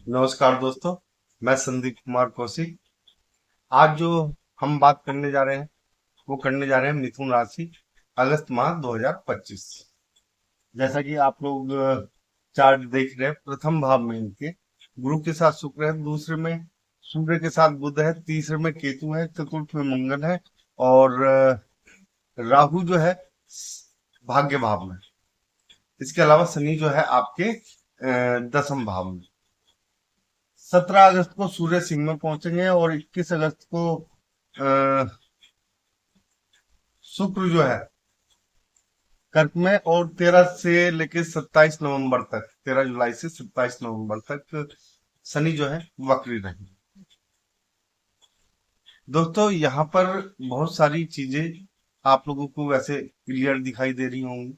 नमस्कार दोस्तों। मैं संदीप कुमार कौशिक। आज जो हम बात करने जा रहे हैं वो करने जा रहे हैं मिथुन राशि अगस्त माह 2025। जैसा कि आप लोग चार्ट देख रहे हैं, प्रथम भाव में इनके गुरु के साथ शुक्र है, दूसरे में सूर्य के साथ बुध है, तीसरे में केतु है, चतुर्थ में मंगल है और राहु जो है भाग्य भाव में। इसके अलावा शनि जो है आपके दसम भाव में। 17 अगस्त को सूर्य सिंह में पहुंचेंगे और 21 अगस्त को अ, शुक्र जो है कर्क में, और 13 जुलाई से 27 नवंबर तक शनि जो है वक्री रहेंगे। दोस्तों यहाँ पर बहुत सारी चीजें आप लोगों को वैसे क्लियर दिखाई दे रही होंगी।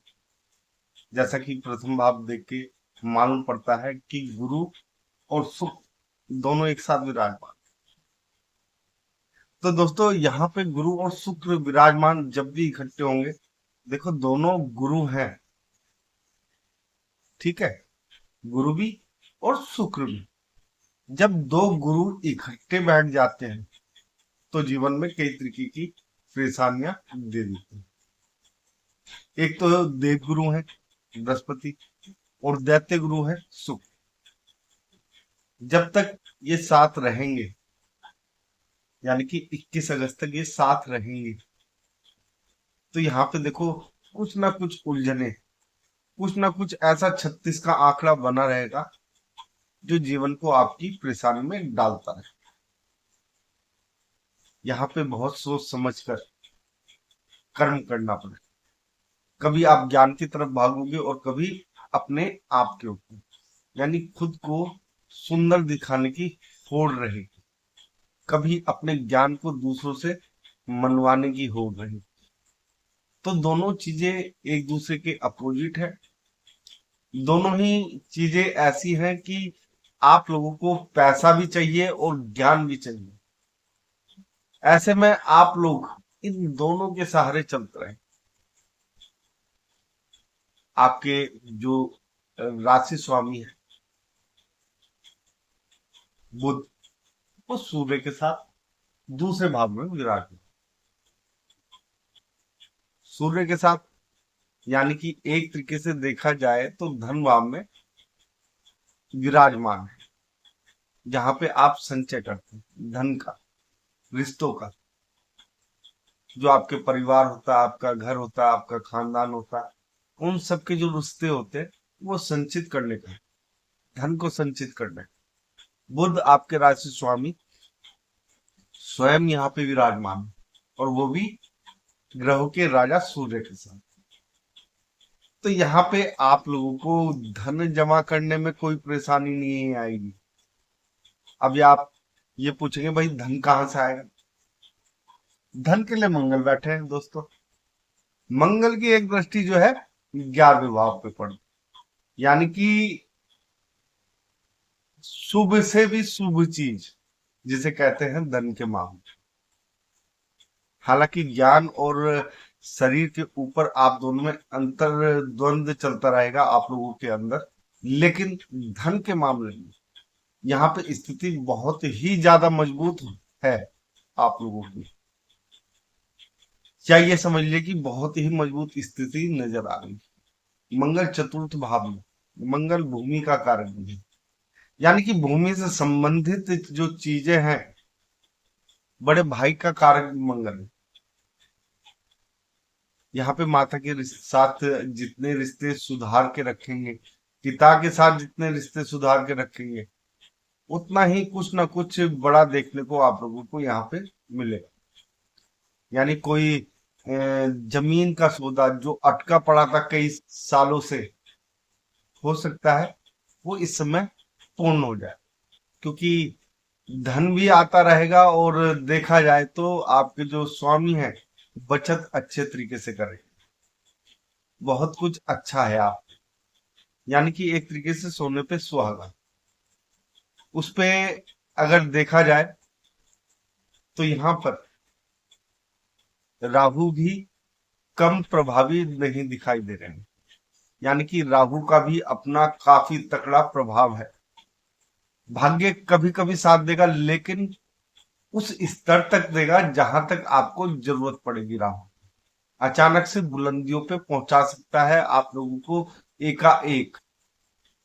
जैसा कि प्रथम भाव देख के मालूम पड़ता है कि गुरु और शुक्र दोनों एक साथ विराजमान। तो दोस्तों यहाँ पे गुरु और शुक्र विराजमान जब भी इकट्ठे होंगे, देखो दोनों गुरु हैं, ठीक है, गुरु भी और शुक्र भी। जब दो गुरु इकट्ठे बैठ जाते हैं तो जीवन में कई तरीके की परेशानियां दे देते हैं। एक तो देव गुरु है बृहस्पति और दैत्य गुरु है शुक्र। जब तक ये साथ रहेंगे, यानी कि 21 अगस्त तक ये साथ रहेंगे, तो यहाँ पे देखो कुछ ना कुछ उलझने, कुछ ना कुछ ऐसा 36 का आंकड़ा बना रहेगा जो जीवन को आपकी परेशानी में डालता है। यहाँ पे बहुत सोच समझ कर कर्म करना पड़े। कभी आप ज्ञान की तरफ भागोगे और कभी अपने आप के ऊपर, यानी खुद को सुंदर दिखाने की होड़ रहेगी। कभी अपने ज्ञान को दूसरों से मनवाने की होड़ रहेगी। तो दोनों चीजें एक दूसरे के अपोजिट है। दोनों ही चीजें ऐसी हैं कि आप लोगों को पैसा भी चाहिए और ज्ञान भी चाहिए। ऐसे में आप लोग इन दोनों के सहारे चलते रहे। आपके जो राशि स्वामी है बुध, वो सूर्य के साथ दूसरे भाव में विराज है। सूर्य के साथ यानी कि एक तरीके से देखा जाए तो धन भाव में विराजमान है, जहां पे आप संचय करते हैं धन का, रिश्तों का। जो आपके परिवार होता है, आपका घर होता है, आपका खानदान होता है, उन सबके जो रिश्ते होते हैं वो संचित करने का, धन को संचित करने का। बुध आपके राशि स्वामी स्वयं यहाँ पे विराजमान है, और वो भी ग्रहों के राजा सूर्य के साथ। तो यहाँ पे आप लोगों को धन जमा करने में कोई परेशानी नहीं आएगी। अब आप ये पूछेंगे भाई धन कहाँ से आएगा। धन के लिए मंगल बैठे हैं दोस्तों। मंगल की एक दृष्टि जो है 11वें भाव पे पड़, यानी कि शुभ से भी शुभ चीज जिसे कहते हैं धन के मामले। हालांकि ज्ञान और शरीर के ऊपर आप दोनों में अंतर द्वंद चलता रहेगा आप लोगों के अंदर, लेकिन धन के मामले में यहाँ पे स्थिति बहुत ही ज्यादा मजबूत है आप लोगों की। क्या ये समझ लिए कि बहुत ही मजबूत स्थिति नजर आ रही है। मंगल चतुर्थ भाव में, मंगल भूमि का कारक भी है, यानी कि भूमि से संबंधित जो चीजें हैं, बड़े भाई का कारक भी मंगल है। यहाँ पे माता के साथ जितने रिश्ते सुधार के रखेंगे, पिता के साथ जितने रिश्ते सुधार के रखेंगे, उतना ही कुछ ना कुछ बड़ा देखने को आप लोगों को यहाँ पे मिलेगा। यानी कोई जमीन का सौदा जो अटका पड़ा था कई सालों से, हो सकता है वो इस समय पूर्ण हो जाए, क्योंकि धन भी आता रहेगा और देखा जाए तो आपके जो स्वामी है बचत अच्छे तरीके से करें। बहुत कुछ अच्छा है आप, यानी कि एक तरीके से सोने पे सुहागा। उस पे अगर देखा जाए तो यहाँ पर राहु भी कम प्रभावी नहीं दिखाई दे रहे हैं। यानी कि राहु का भी अपना काफी तगड़ा प्रभाव है। भाग्य कभी कभी साथ देगा, लेकिन उस स्तर तक देगा जहां तक आपको जरूरत पड़ेगी। राहु अचानक से बुलंदियों पे पहुंचा सकता है आप लोगों को एकाएक।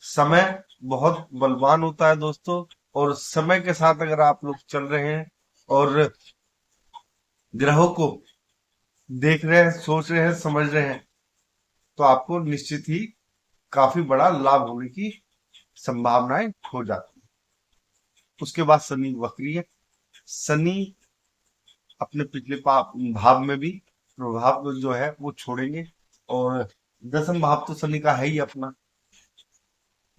समय बहुत बलवान होता है दोस्तों, और समय के साथ अगर आप लोग चल रहे हैं और ग्रहों को देख रहे हैं, सोच रहे हैं, समझ रहे हैं, तो आपको निश्चित ही काफी बड़ा लाभ होने की संभावनाएं हो जाती है। उसके बाद शनि वक्री है। शनि अपने पिछले भाव में भी प्रभाव जो है वो छोड़ेंगे, और दसम भाव तो शनि का है ही अपना,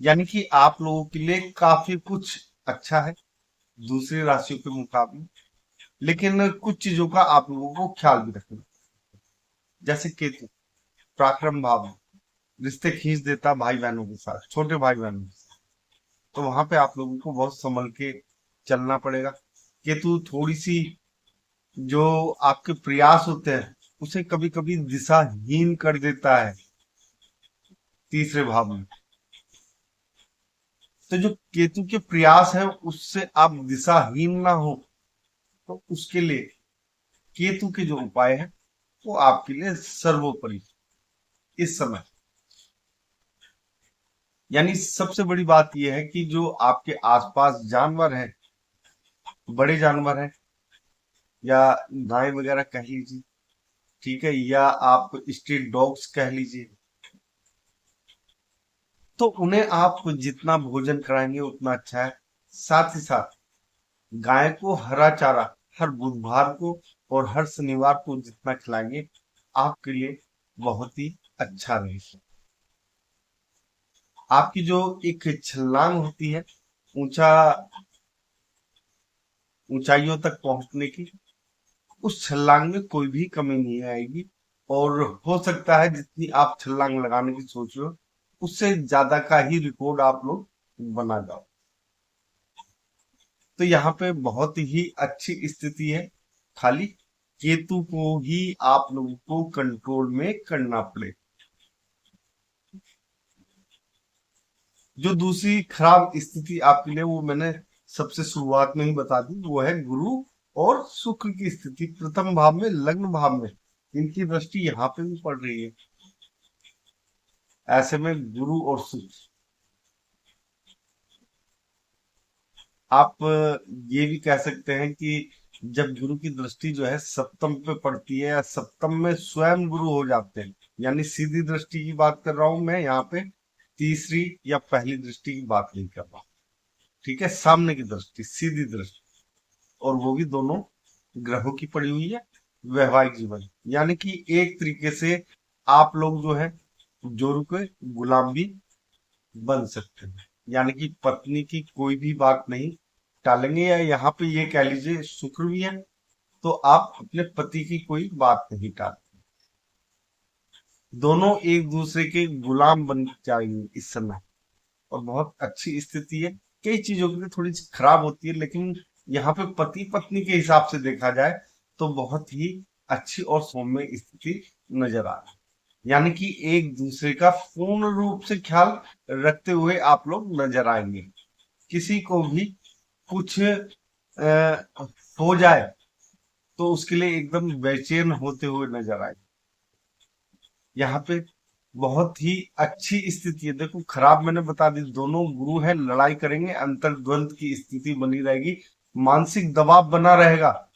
यानी कि आप लोगों के लिए काफी कुछ अच्छा है दूसरी राशियों के मुकाबले। लेकिन कुछ चीजों का आप लोगों को ख्याल भी रखना, जैसे केतु पराक्रम भाव में रिश्ते खींच देता भाई बहनों के साथ, छोटे भाई बहनों के साथ, तो वहां पे आप लोगों को बहुत संभल के चलना पड़ेगा। केतु थोड़ी सी जो आपके प्रयास होते हैं उसे कभी कभी दिशाहीन कर देता है तीसरे भाव में। तो जो केतु के प्रयास है उससे आप दिशाहीन ना हो, तो उसके लिए केतु के जो उपाय है वो आपके लिए सर्वोपरि इस समय। यानी सबसे बड़ी बात यह है कि जो आपके आसपास जानवर हैं, बड़े जानवर हैं, या गाय वगैरह कह लीजिए, ठीक है, या आप स्ट्रीट डॉग्स कह लीजिए, तो उन्हें आप जितना भोजन कराएंगे उतना अच्छा है। साथ ही साथ गाय को हरा चारा हर बुधवार को और हर शनिवार को जितना खिलाएंगे आपके लिए बहुत ही अच्छा रहेगा। आपकी जो एक छलांग होती है ऊंचा ऊंचाइयों तक पहुंचने की, उस छलांग में कोई भी कमी नहीं आएगी, और हो सकता है जितनी आप छलांग लगाने की सोच रहे हो उससे ज्यादा का ही रिकॉर्ड आप लोग बना जाओ। तो यहाँ पे बहुत ही अच्छी स्थिति है, खाली केतु को ही आप लोगों को कंट्रोल में करना पड़े। जो दूसरी खराब स्थिति आपके लिए वो मैंने सबसे शुरुआत में ही बता दी, वो है गुरु और शुक्र की स्थिति प्रथम भाव में, लग्न भाव में। इनकी दृष्टि यहाँ पे भी पड़ रही है। ऐसे में गुरु और शुक्र, आप ये भी कह सकते हैं कि जब गुरु की दृष्टि जो है सप्तम पे पड़ती है, या सप्तम में स्वयं गुरु हो जाते हैं, यानी सीधी दृष्टि की बात कर रहा हूं मैं यहाँ पे, तीसरी या पहली दृष्टि की बात नहीं कर रहा। ठीक है, सामने की दृष्टि, सीधी दृष्टि, और वो भी दोनों ग्रहों की पड़ी हुई है वैवाहिक जीवन। यानी कि एक तरीके से आप लोग जो है जोरू के गुलाम भी बन सकते हैं, यानी कि पत्नी की कोई भी बात नहीं टालेंगे, या यहाँ पे ये कह लीजिए शुक्र भी है तो आप अपने पति की कोई बात नहीं टाल, दोनों एक दूसरे के गुलाम बन जाएंगे इस समय। और बहुत अच्छी स्थिति है। कई चीजों के लिए थोड़ी सी खराब होती है, लेकिन यहाँ पे पति पत्नी के हिसाब से देखा जाए तो बहुत ही अच्छी और सौम्य स्थिति नजर आ रही है। यानी कि एक दूसरे का पूर्ण रूप से ख्याल रखते हुए आप लोग नजर आएंगे। किसी को भी कुछ हो जाए तो उसके लिए एकदम बेचैन होते हुए नजर आए। यहाँ पे बहुत ही अच्छी स्थिति है। देखो खराब मैंने बता दी, दोनों गुरु है, लड़ाई करेंगे, अंतर्द्वंद की स्थिति बनी रहेगी, मानसिक दबाव बना रहेगा।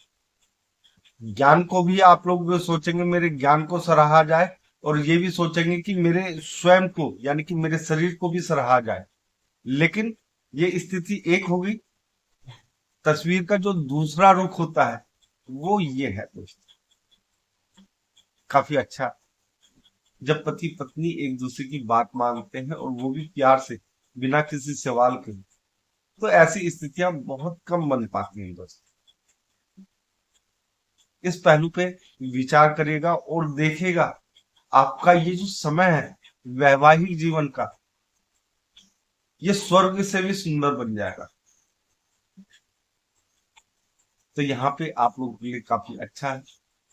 ज्ञान को भी आप लोग सोचेंगे मेरे ज्ञान को सराहा जाए, और ये भी सोचेंगे कि मेरे स्वयं को यानी कि मेरे शरीर को भी सराहा जाए। लेकिन ये स्थिति एक होगी। तस्वीर का जो दूसरा रुख होता है वो ये है दोस्तों, काफी अच्छा, जब पति पत्नी एक दूसरे की बात मानते हैं और वो भी प्यार से, बिना किसी सवाल के, तो ऐसी स्थितियां बहुत कम बन पाती हैं दोस्त। इस पहलू पे विचार करिएगा और देखिएगा आपका ये जो समय है वैवाहिक जीवन का, ये स्वर्ग से भी सुंदर बन जाएगा। तो यहाँ पे आप लोगों के लिए काफी अच्छा है,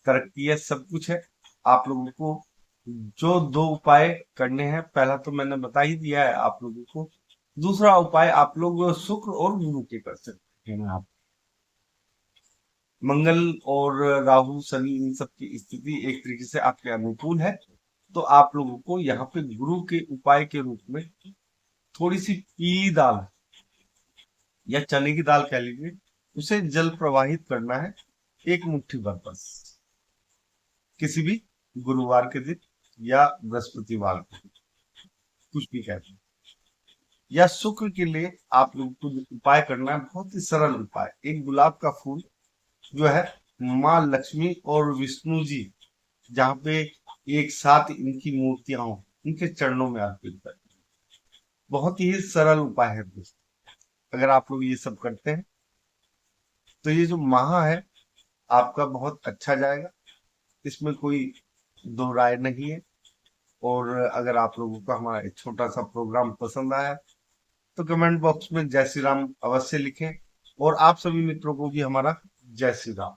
तरक्की है, सब कुछ है। आप लोगों को जो दो उपाय करने हैं, पहला तो मैंने बता ही दिया है आप लोगों को, दूसरा उपाय आप लोग शुक्र और गुरु के कर सकते हैं। आप मंगल और राहु शनि इन सब की स्थिति एक तरीके से आपके अनुकूल है, तो आप लोगों को यहाँ पे गुरु के उपाय के रूप में थोड़ी सी पीली दाल या चने की दाल कह लीजिए, उसे जल प्रवाहित करना है, एक मुट्ठी भर बस, किसी भी गुरुवार के दिन या बृहस्पतिवार के दिन, कुछ भी कहते हैं। या शुक्र के लिए आप लोग को जो उपाय करना है, बहुत ही सरल उपाय, एक गुलाब का फूल जो है माँ लक्ष्मी और विष्णु जी जहाँ पे एक साथ इनकी मूर्तियां हो, इनके चरणों में अर्पित करें। बहुत ही सरल उपाय है दोस्तों। अगर आप लोग ये सब करते हैं तो ये जो माह है आपका बहुत अच्छा जाएगा, इसमें कोई दो राय नहीं है। और अगर आप लोगों को हमारा एक छोटा सा प्रोग्राम पसंद आया तो कमेंट बॉक्स में जय श्री राम अवश्य लिखें, और आप सभी मित्रों को भी हमारा जय श्री राम।